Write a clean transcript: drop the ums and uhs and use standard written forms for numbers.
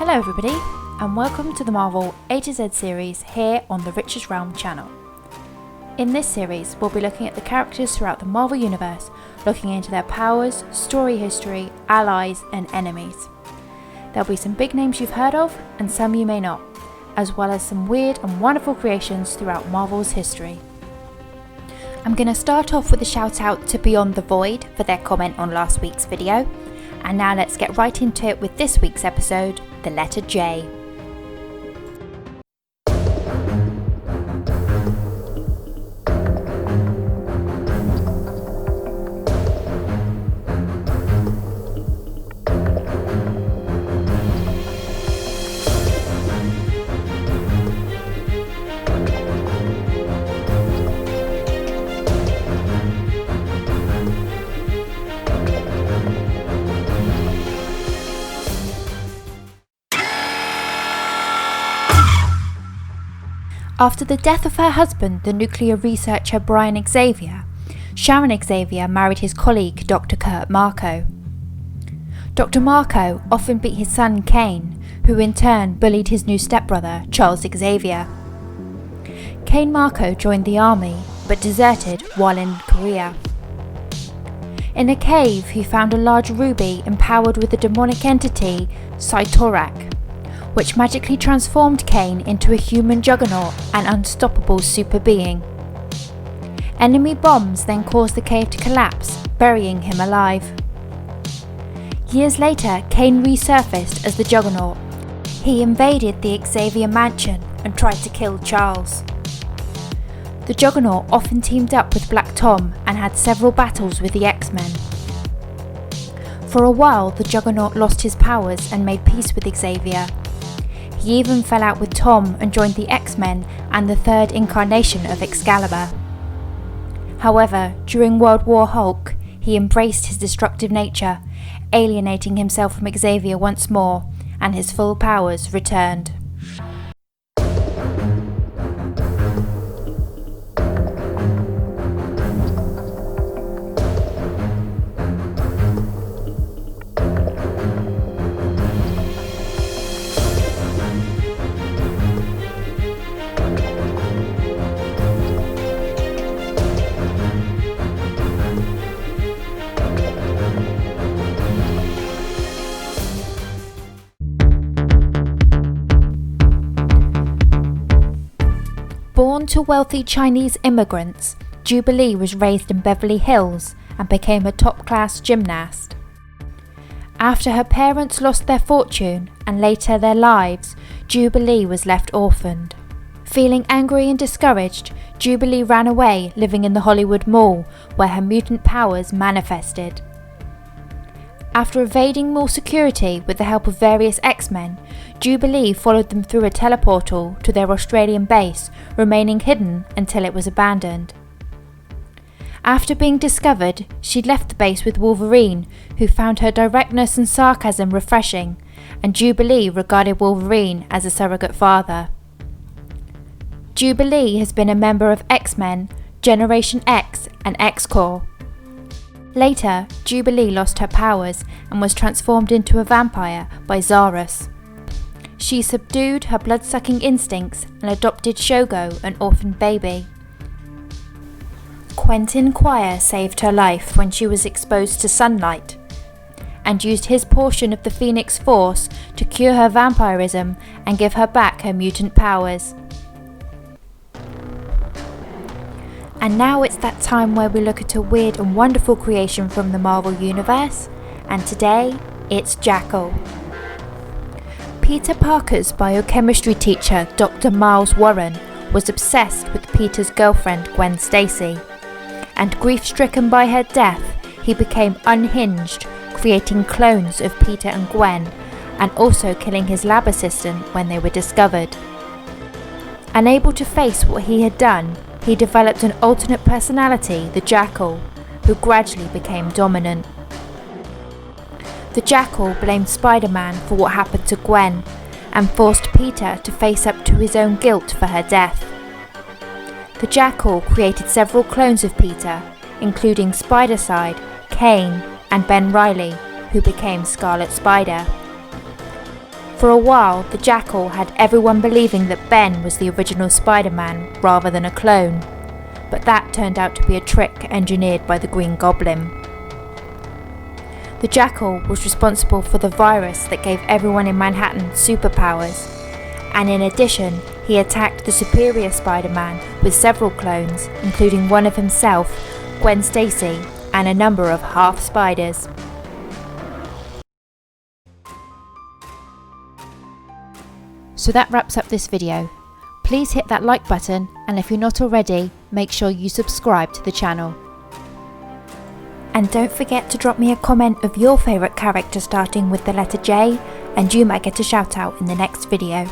Hello everybody, and welcome to the Marvel A to Z series here on the Richest Realm channel. In this series, we'll be looking at the characters throughout the Marvel Universe, looking into their powers, story history, allies, and enemies. There'll be some big names you've heard of, and some you may not, as well as some weird and wonderful creations throughout Marvel's history. I'm going to start off with a shout out to Beyond the Void for their comment on last week's video, and now let's get right into it with this week's episode, the letter J. After the death of her husband, the nuclear researcher Brian Xavier, Sharon Xavier married his colleague Dr. Kurt Marco. Dr. Marco often beat his son Kane, who in turn bullied his new stepbrother Charles Xavier. Kane Marco joined the army, but deserted while in Korea. In a cave, he found a large ruby empowered with the demonic entity Cytorak, which magically transformed Kane into a human Juggernaut and unstoppable super being. Enemy bombs then caused the cave to collapse, burying him alive. Years later, Kane resurfaced as the Juggernaut. He invaded the Xavier mansion and tried to kill Charles. The Juggernaut often teamed up with Black Tom and had several battles with the X-Men. For a while, the Juggernaut lost his powers and made peace with Xavier. He even fell out with Tom and joined the X-Men and the third incarnation of Excalibur. However, during World War Hulk, he embraced his destructive nature, alienating himself from Xavier once more, and his full powers returned. Born to wealthy Chinese immigrants, Jubilee was raised in Beverly Hills and became a top-class gymnast. After her parents lost their fortune and later their lives, Jubilee was left orphaned. Feeling angry and discouraged, Jubilee ran away, living in the Hollywood Mall, where her mutant powers manifested. After evading mall security with the help of various X-Men, Jubilee followed them through a teleportal to their Australian base, remaining hidden until it was abandoned. After being discovered, she left the base with Wolverine, who found her directness and sarcasm refreshing, and Jubilee regarded Wolverine as a surrogate father. Jubilee has been a member of X-Men, Generation X and X-Corps. Later, Jubilee lost her powers and was transformed into a vampire by Zarus. She subdued her blood-sucking instincts and adopted Shogo, an orphan baby. Quentin Quire saved her life when she was exposed to sunlight, and used his portion of the Phoenix Force to cure her vampirism and give her back her mutant powers. And now it's that time where we look at a weird and wonderful creation from the Marvel Universe, and today, it's Jackal. Peter Parker's biochemistry teacher, Dr. Miles Warren, was obsessed with Peter's girlfriend, Gwen Stacy, and grief-stricken by her death, he became unhinged, creating clones of Peter and Gwen, and also killing his lab assistant when they were discovered. Unable to face what he had done, he developed an alternate personality, the Jackal, who gradually became dominant. The Jackal blamed Spider-Man for what happened to Gwen, and forced Peter to face up to his own guilt for her death. The Jackal created several clones of Peter, including Spider-Side, Kane, and Ben Reilly, who became Scarlet Spider. For a while, the Jackal had everyone believing that Ben was the original Spider-Man rather than a clone, but that turned out to be a trick engineered by the Green Goblin. The Jackal was responsible for the virus that gave everyone in Manhattan superpowers, and in addition, he attacked the superior Spider-Man with several clones, including one of himself, Gwen Stacy, and a number of half-spiders. So that wraps up this video. Please hit that like button, and if you're not already, make sure you subscribe to the channel. And don't forget to drop me a comment of your favourite character starting with the letter J, and you might get a shout out in the next video.